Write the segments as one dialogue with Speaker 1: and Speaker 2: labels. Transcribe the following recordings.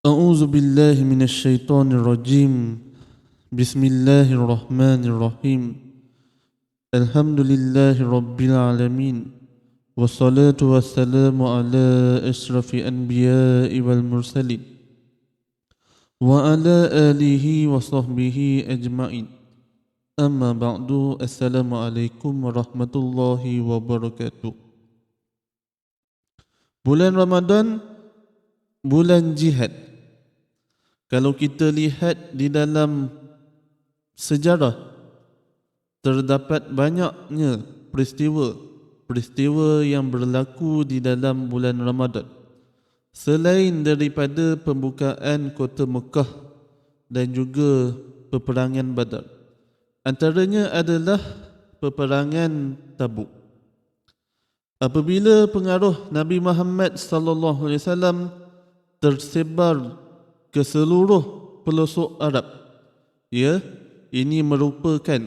Speaker 1: أعوذ بالله من الشيطان الرجيم بسم الله الرحمن الرحيم الحمد لله رب العالمين والصلاة والسلام على أشرف الأنبياء والمرسلين وعلى آله وصحبه أجمعين أما بعد السلام عليكم ورحمة الله وبركاته. Bulan Ramadan, bulan jihad. Kalau kita lihat di dalam sejarah, terdapat banyaknya peristiwa yang berlaku di dalam bulan Ramadan. Selain daripada pembukaan kota Mekah dan juga peperangan Badar. Antaranya adalah peperangan Tabuk. Apabila pengaruh Nabi Muhammad sallallahu alaihi wasallam tersebar ke seluruh pelosok Arab, ini merupakan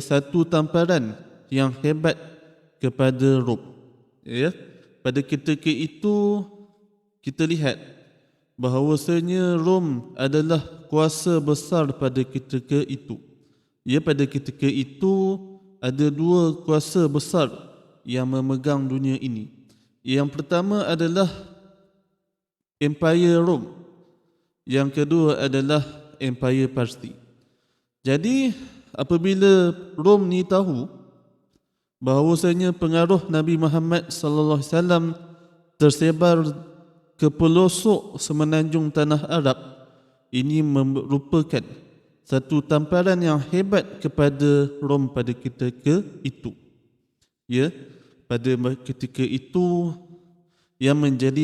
Speaker 1: satu tamparan yang hebat kepada Rom. Pada ketika itu kita lihat bahawasanya Rom adalah kuasa besar pada ketika itu. Pada ketika itu ada dua kuasa besar yang memegang dunia ini. Yang pertama adalah Empire Rom. Yang kedua adalah Empire Parsi. Jadi apabila Rom ni tahu bahawasanya pengaruh Nabi Muhammad sallallahu alaihi wasallam tersebar ke pelosok semenanjung tanah Arab, ini merupakan satu tamparan yang hebat kepada Rom pada ketika itu. Pada ketika itu yang menjadi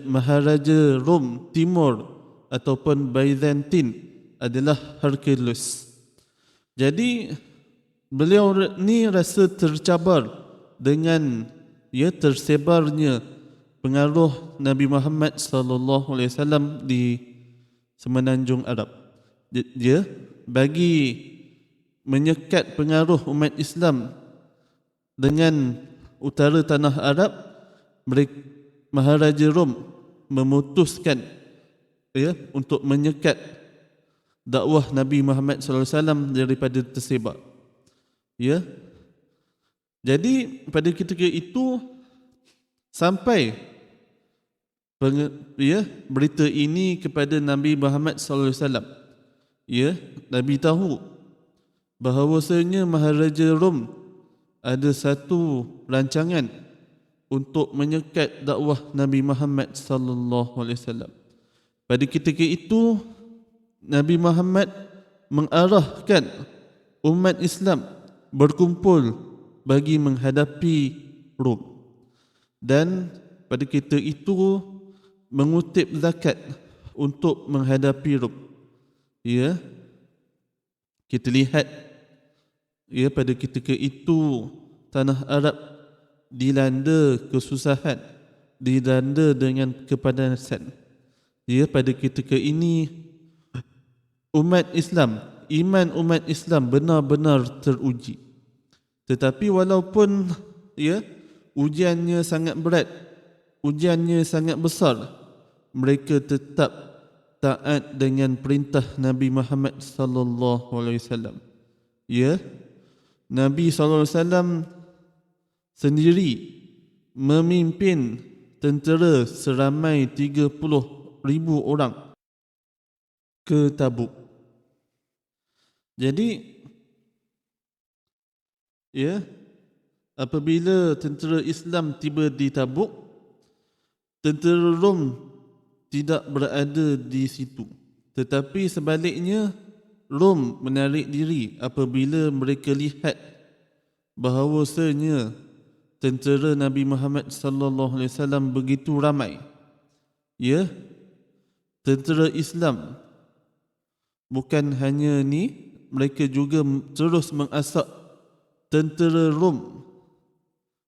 Speaker 1: maharaja Rom Timur ataupun Byzantine adalah Hercules. Jadi beliau ni rasa tercabar dengan tersebarnya pengaruh Nabi Muhammad sallallahu alaihi wasallam di semenanjung Arab. Dia bagi menyekat pengaruh umat Islam dengan utara tanah Arab, Maharaja Rom memutuskan untuk menyekat dakwah Nabi Muhammad sallallahu alaihi wasallam daripada tersebar. Jadi pada ketika itu sampai berita ini kepada Nabi Muhammad sallallahu alaihi wasallam. Nabi tahu bahawasanya Maharaja Rom ada satu rancangan untuk menyekat dakwah Nabi Muhammad sallallahu alaihi wasallam. Pada ketika itu Nabi Muhammad mengarahkan umat Islam berkumpul bagi menghadapi Rom. Dan pada ketika itu mengutip zakat untuk menghadapi Rom. Kita lihat pada ketika itu tanah Arab dilanda kesusahan, dilanda dengan kepanasan. Pada ketika ini umat Islam, iman umat Islam benar-benar teruji. Tetapi walaupun ujiannya sangat berat, ujiannya sangat besar, mereka tetap taat dengan perintah Nabi Muhammad sallallahu alaihi wasallam. Nabi SAW sendiri memimpin tentera seramai 30,000 orang ke Tabuk. Jadi apabila tentera Islam tiba di Tabuk, tentera Rom tidak berada di situ. Tetapi sebaliknya Rom menarik diri apabila mereka lihat bahawasanya tentera Nabi Muhammad sallallahu alaihi wasallam begitu ramai. Tentera Islam bukan hanya ni, mereka juga terus mengasak tentera Rom.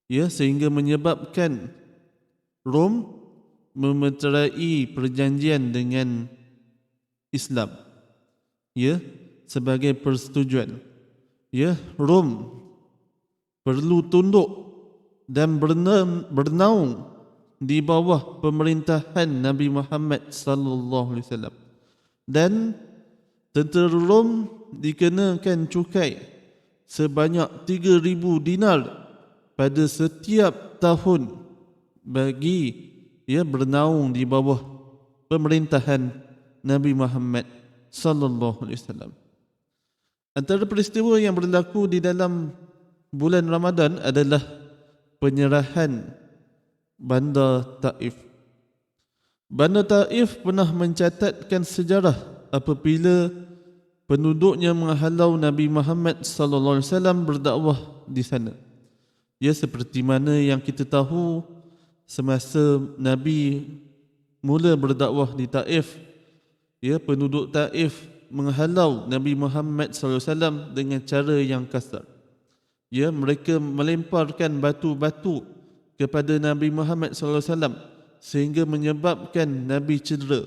Speaker 1: Sehingga menyebabkan Rom memeterai perjanjian dengan Islam. Sebagai persetujuan. Rom perlu tunduk dan bernaung di bawah pemerintahan Nabi Muhammad sallallahu alaihi wasallam. Dan tentera Rom dikenakan cukai sebanyak 3,000 dinar pada setiap tahun bagi bernaung di bawah pemerintahan Nabi Muhammad sallallahu alaihi wasallam. Antara peristiwa yang berlaku di dalam bulan Ramadan adalah penyerahan Bandar Taif. Bandar Taif pernah mencatatkan sejarah apabila penduduknya menghalau Nabi Muhammad sallallahu alaihi wasallam berdakwah di sana. Seperti mana yang kita tahu, semasa Nabi mula berdakwah di Taif, penduduk Taif menghalau Nabi Muhammad SAW dengan cara yang kasar. Mereka melemparkan batu-batu kepada Nabi Muhammad SAW sehingga menyebabkan Nabi cedera,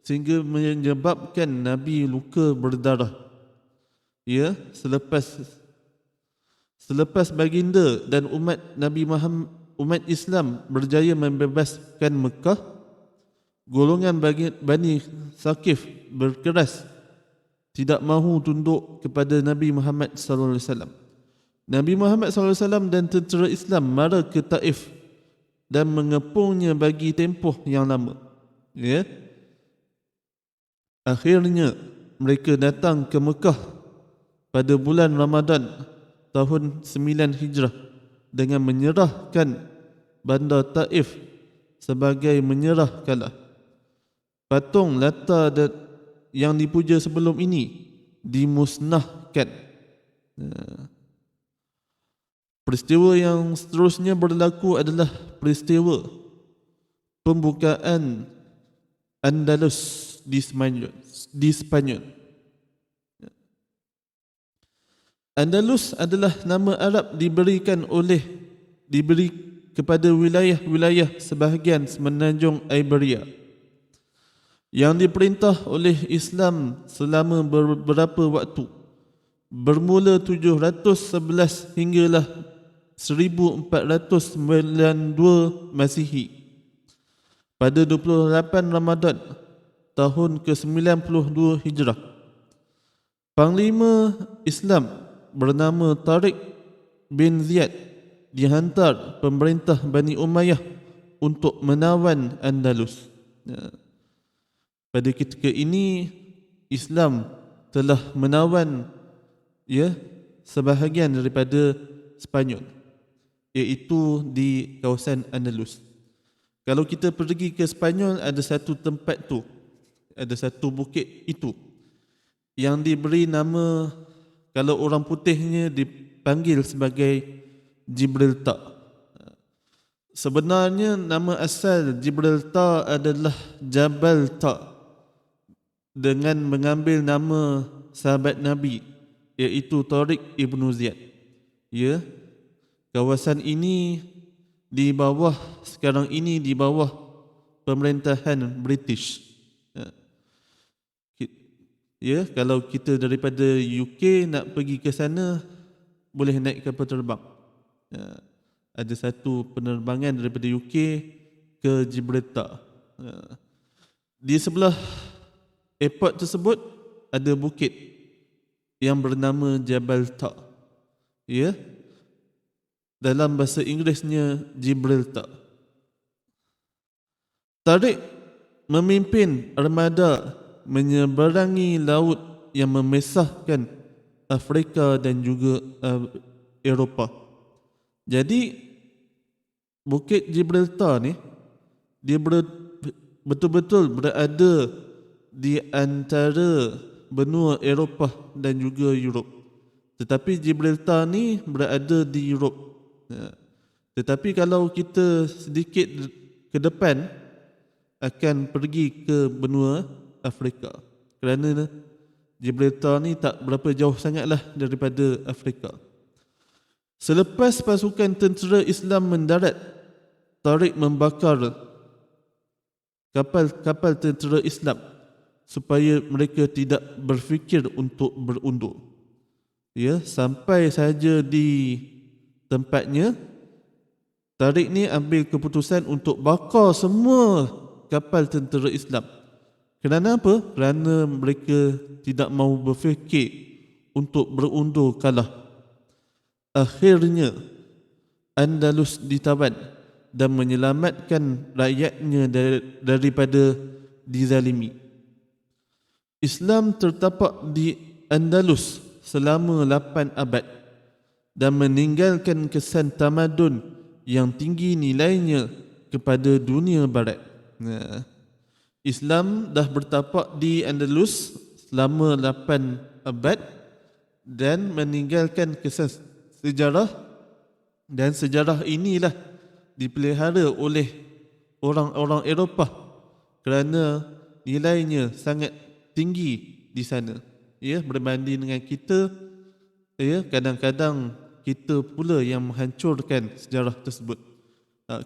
Speaker 1: sehingga menyebabkan Nabi luka berdarah. Selepas baginda dan umat Nabi Muhammad, umat Islam berjaya membebaskan Mekah, golongan Bani Saqif berkeras tidak mahu tunduk kepada Nabi Muhammad sallallahu alaihi wasallam. Nabi Muhammad sallallahu alaihi wasallam dan tentera Islam mara ke Taif dan mengepungnya bagi tempoh yang lama. Akhirnya mereka datang ke Mekah pada bulan Ramadan tahun 9 Hijrah dengan menyerahkan Bandar Taif sebagai menyerah kalah. Patung Lata yang dipuja sebelum ini dimusnahkan. Peristiwa yang seterusnya berlaku adalah peristiwa pembukaan Andalus di Spanyol. Andalus adalah nama Arab diberi kepada wilayah-wilayah sebahagian semenanjung Iberia yang diperintah oleh Islam selama beberapa waktu, bermula 711 hinggalah 1492 Masihi. Pada 28 Ramadan tahun ke-92 Hijrah, Panglima Islam bernama Tariq bin Ziyad dihantar pemerintah Bani Umayyah untuk menawan Andalus. Pada ketika ini Islam telah menawan sebahagian daripada Spanyol, iaitu di kawasan Andalus. Kalau kita pergi ke Spanyol, ada satu tempat tu, ada satu bukit itu yang diberi nama, kalau orang putihnya dipanggil sebagai Gibraltar. Sebenarnya nama asal Gibraltar adalah Jabal Ta, dengan mengambil nama sahabat Nabi, iaitu Tariq ibn Ziyad. Kawasan ini sekarang ini di bawah pemerintahan British. Kalau kita daripada UK nak pergi ke sana, boleh naik kapal terbang. Ada satu penerbangan daripada UK ke Gibraltar. Di sebelah airport tersebut ada bukit yang bernama Jabal Ta. Dalam bahasa Inggerisnya Gibraltar. Tariq memimpin armada menyeberangi laut yang memisahkan Afrika dan juga Eropah. Jadi bukit Gibraltar ni dia betul-betul berada di antara benua Eropah dan juga Europe. Tetapi Gibraltar ni berada di Europe. Tetapi kalau kita sedikit ke depan akan pergi ke benua Afrika, kerana Gibraltar ni tak berapa jauh sangatlah daripada Afrika. Selepas pasukan tentera Islam mendarat, Tariq membakar kapal tentera Islam supaya mereka tidak berfikir untuk berundur. Sampai saja di tempatnya, Tariq ni ambil keputusan untuk bakar semua kapal tentera Islam. Kerana apa? Kerana mereka tidak mahu berfikir untuk berundur kalah. Akhirnya Andalus ditawan dan menyelamatkan rakyatnya daripada dizalimi. Islam tertapak di Andalus selama 8 abad dan meninggalkan kesan tamadun yang tinggi nilainya kepada dunia barat. Islam dah bertapak di Andalus selama 8 abad dan meninggalkan kesan sejarah, dan sejarah inilah dipelihara oleh orang-orang Eropah kerana nilainya sangat tinggi di sana. Berbanding dengan kita, kadang-kadang kita pula yang menghancurkan sejarah tersebut.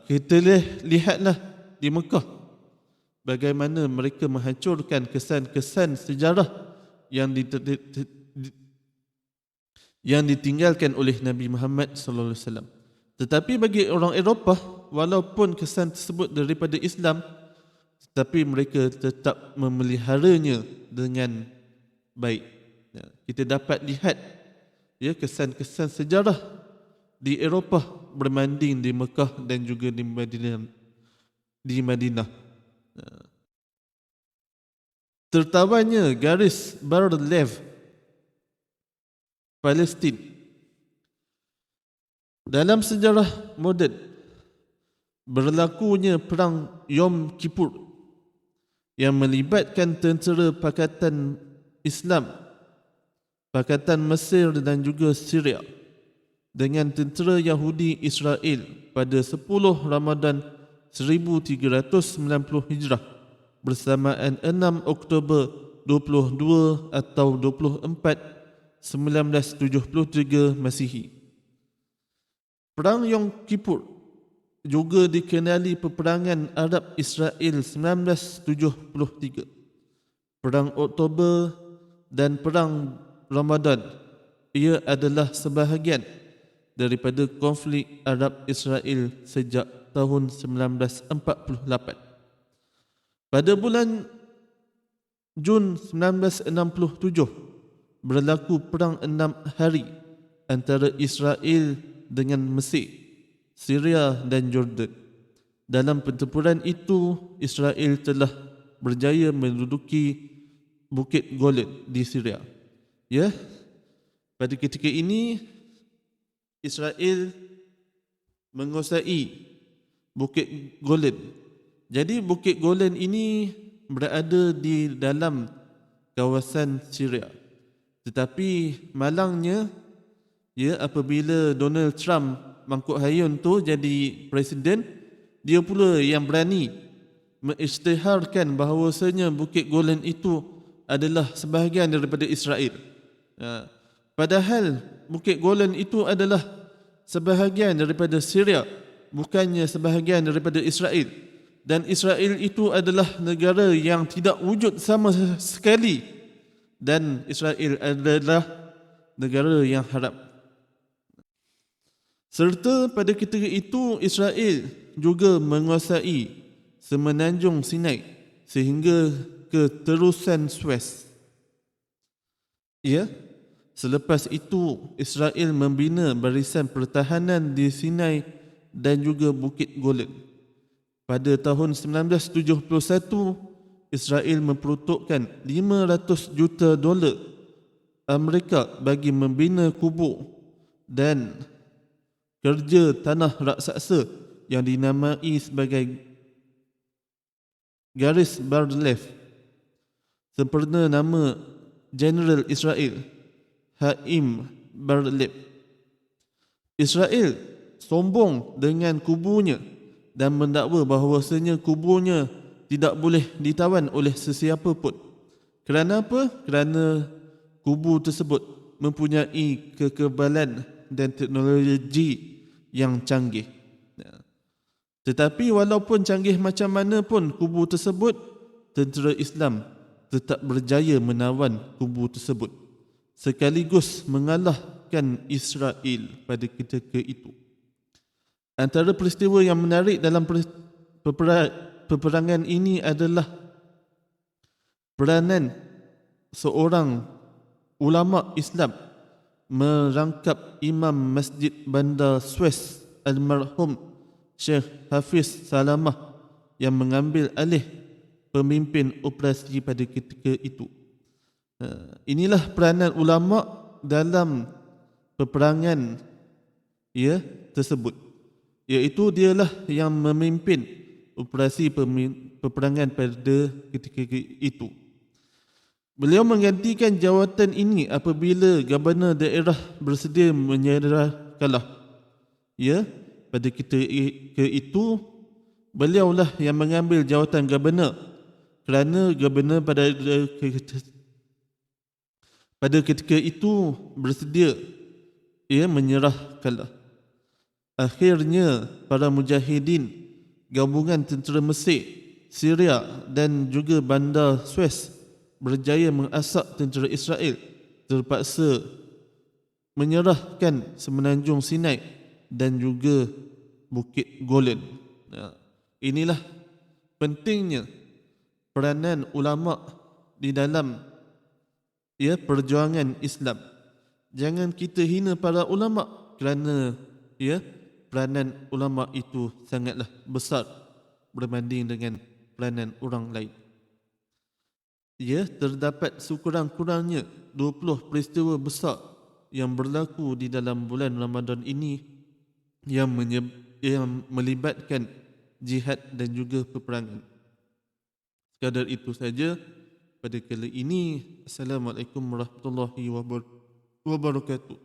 Speaker 1: Kita lihatlah di Mekah bagaimana mereka menghancurkan kesan-kesan sejarah yang ditinggalkan oleh Nabi Muhammad sallallahu alaihi wasallam. Tetapi bagi orang Eropah, walaupun kesan tersebut daripada Islam, tetapi mereka tetap memeliharanya dengan baik. Kita dapat lihat kesan-kesan sejarah di Eropah berbanding di Mekah dan juga di Madinah. Tertawannya garis Bar-Lev Palestin. Dalam sejarah moden, berlakunya perang Yom Kippur yang melibatkan tentera Pakatan Islam, Pakatan Mesir dan juga Syria dengan tentera Yahudi Israel pada 10 Ramadan 1390 Hijrah bersamaan 6 Oktober 22 atau 24 1973 Masihi. Perang Yom Kippur juga dikenali peperangan Arab Israel 1973, Perang Oktober dan Perang Ramadan. Ia adalah sebahagian daripada konflik Arab Israel sejak tahun 1948. Pada bulan Jun 1967, berlaku perang 6 hari antara Israel dengan Mesir, Syria dan Jordan. Dalam pertempuran itu, Israel telah berjaya menduduki Bukit Golan di Syria. Pada ketika ini, Israel menguasai Bukit Golan. Jadi Bukit Golan ini berada di dalam kawasan Syria. Tetapi malangnya, apabila Donald Trump mangkuk hayun tu jadi presiden, dia pula yang berani mengisytiharkan bahawasanya Bukit Golan itu adalah sebahagian daripada Israel. Padahal Bukit Golan itu adalah sebahagian daripada Syria, bukannya sebahagian daripada Israel. Dan Israel itu adalah negara yang tidak wujud sama sekali. Dan Israel adalah negara yang haram. Serta pada ketika itu Israel juga menguasai semenanjung Sinai sehingga ke terusan Suez. Selepas itu Israel membina barisan pertahanan di Sinai dan juga Bukit Golan. Pada tahun 1971, Israel memperuntukkan $500 juta Amerika bagi membina kubur dan kerja tanah raksasa yang dinamai sebagai garis Bar-Lev sempena nama General Israel Haim Bar-Lev. Israel sombong dengan kuburnya dan mendakwa bahawasanya kuburnya tidak boleh ditawan oleh sesiapa pun. Kerana apa? Kerana kubur tersebut mempunyai kekebalan dan teknologi yang canggih. Tetapi walaupun canggih macam mana pun kubur tersebut, tentera Islam tetap berjaya menawan kubur tersebut, sekaligus mengalahkan Israel pada ketika itu. Antara peristiwa yang menarik dalam peperangan ini adalah peranan seorang ulama Islam merangkap Imam Masjid Bandar Suez almarhum Syekh Hafiz Salamah yang mengambil alih pemimpin operasi pada ketika itu. Inilah peranan ulama dalam peperangan tersebut, iaitu dialah yang memimpin operasi peperangan pada ketika itu. Beliau menggantikan jawatan ini apabila Gubernur daerah bersedia menyerah kalah. Pada ketika itu beliaulah yang mengambil jawatan Gubernur kerana Gubernur pada ketika itu bersedia menyerah kalah. Akhirnya para mujahidin gabungan tentera Mesir, Syria dan juga Bandar Suez berjaya mengasak tentera Israel, terpaksa menyerahkan semenanjung Sinai dan juga Bukit Golan. Inilah pentingnya peranan ulama di dalam perjuangan Islam. Jangan kita hina para ulama kerana peranan ulama itu sangatlah besar berbanding dengan peranan orang lain. Terdapat sekurang-kurangnya 20 peristiwa besar yang berlaku di dalam bulan Ramadan ini yang melibatkan jihad dan juga peperangan. Sekadar itu saja pada kali ini. Assalamualaikum warahmatullahi wabarakatuh.